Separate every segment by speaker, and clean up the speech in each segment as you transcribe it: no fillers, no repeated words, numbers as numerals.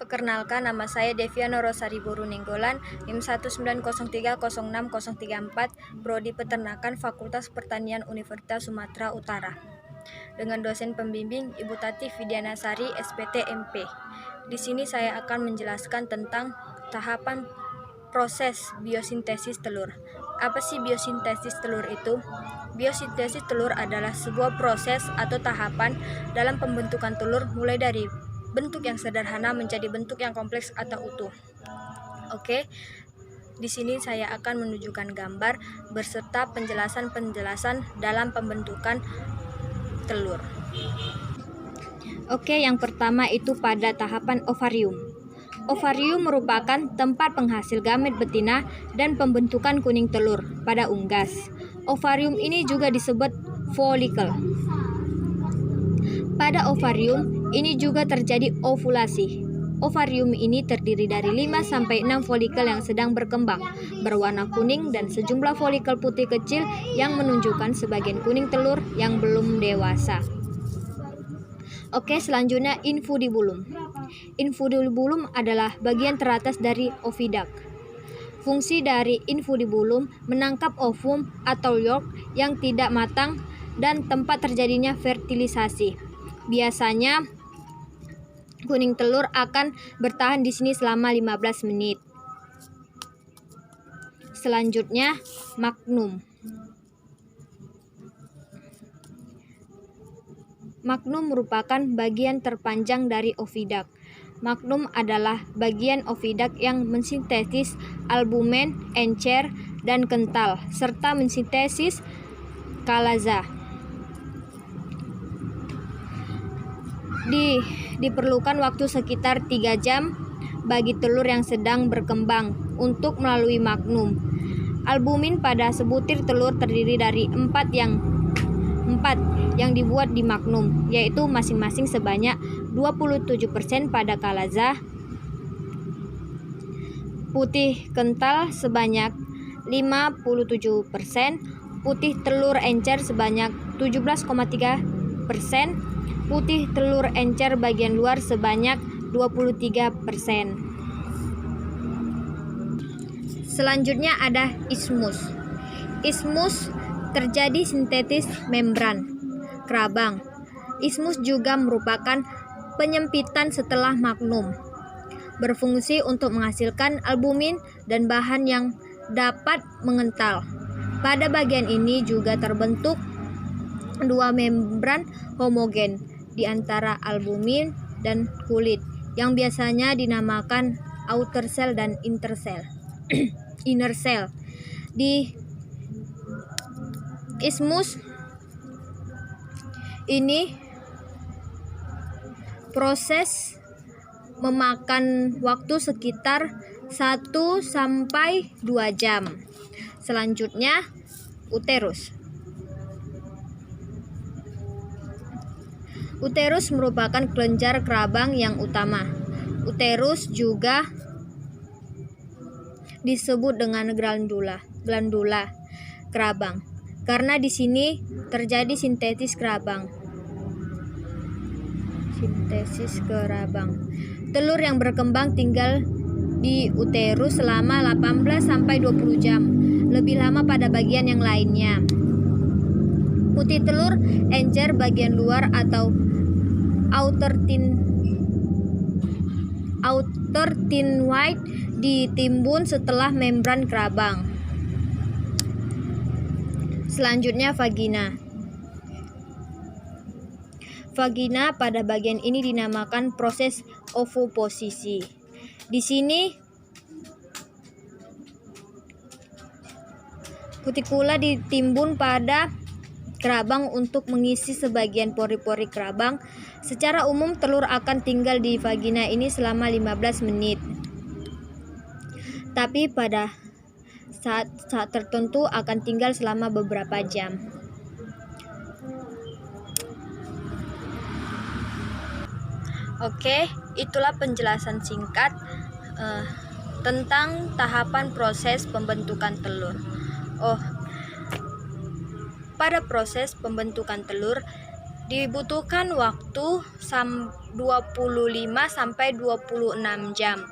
Speaker 1: Perkenalkan, nama saya Deviana Rosari Borunenggolan, NIM 190306034, Prodi Peternakan Fakultas Pertanian Universitas Sumatera Utara. Dengan dosen pembimbing Ibu Tati Vidianasari, SPT MP. Di sini saya akan menjelaskan tentang tahapan proses biosintesis telur. Apa sih biosintesis telur itu? Biosintesis telur adalah sebuah proses atau tahapan dalam pembentukan telur mulai dari bentuk yang sederhana menjadi bentuk yang kompleks atau utuh. Oke. Di sini saya akan menunjukkan gambar beserta penjelasan-penjelasan dalam pembentukan telur. Oke, yang pertama itu pada tahapan ovarium. Ovarium merupakan tempat penghasil gamet betina dan pembentukan kuning telur pada unggas. Ovarium ini juga disebut folikel. Pada ovarium ini juga terjadi ovulasi. Ovarium ini terdiri dari 5-6 folikel yang sedang berkembang, berwarna kuning dan sejumlah folikel putih kecil yang menunjukkan sebagian kuning telur yang belum dewasa. Oke, selanjutnya infundibulum. Infundibulum adalah bagian teratas dari oviduct. Fungsi dari infundibulum menangkap ovum atau yolk yang tidak matang dan tempat terjadinya fertilisasi. Biasanya kuning telur akan bertahan di sini selama 15 menit. Selanjutnya, magnum. Magnum merupakan bagian terpanjang dari oviduct. Magnum adalah bagian oviduct yang mensintesis albumen, encer, dan kental, serta mensintesis kalaza. Diperlukan waktu sekitar 3 jam bagi telur yang sedang berkembang untuk melalui magnum. Albumin pada sebutir telur terdiri dari 4 yang dibuat di magnum, yaitu masing-masing sebanyak 27% pada kalaza, putih kental sebanyak 57%, putih telur encer sebanyak 17,3%, putih telur encer bagian luar sebanyak 23%. Selanjutnya ada ismus. Ismus terjadi sintetis membran kerabang. Ismus juga merupakan penyempitan setelah magnum, berfungsi untuk menghasilkan albumin dan bahan yang dapat mengental. Pada bagian ini juga terbentuk 2 membran homogen di antara albumin dan kulit yang biasanya dinamakan outer cell dan inner cell. Di ismus ini proses memakan waktu sekitar 1-2 jam. Selanjutnya, uterus. Uterus merupakan kelenjar kerabang yang utama. Uterus juga disebut dengan glandula kerabang karena di sini terjadi sintesis kerabang. Telur yang berkembang tinggal di uterus selama 18-20 jam, lebih lama pada bagian yang lainnya. Putih telur encer bagian luar atau outer thin white ditimbun setelah membran kerabang. Selanjutnya, vagina. Vagina pada bagian ini dinamakan proses ovoposisi. Di sini kutikula ditimbun pada kerabang untuk mengisi sebagian pori-pori kerabang. Secara umum telur akan tinggal di vagina ini selama 15 menit. Tapi pada saat tertentu akan tinggal selama beberapa jam. Oke, itulah penjelasan singkat tentang tahapan proses pembentukan telur. Pada proses pembentukan telur Dibutuhkan waktu 25 sampai 26 jam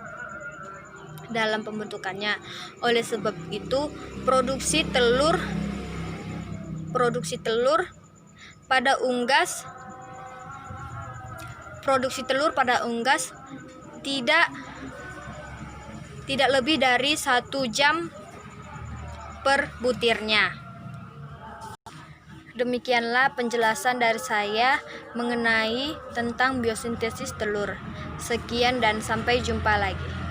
Speaker 1: dalam pembentukannya. Oleh sebab itu, produksi telur pada unggas tidak lebih dari 1 jam per butirnya. Demikianlah penjelasan dari saya mengenai tentang biosintesis telur. Sekian dan sampai jumpa lagi.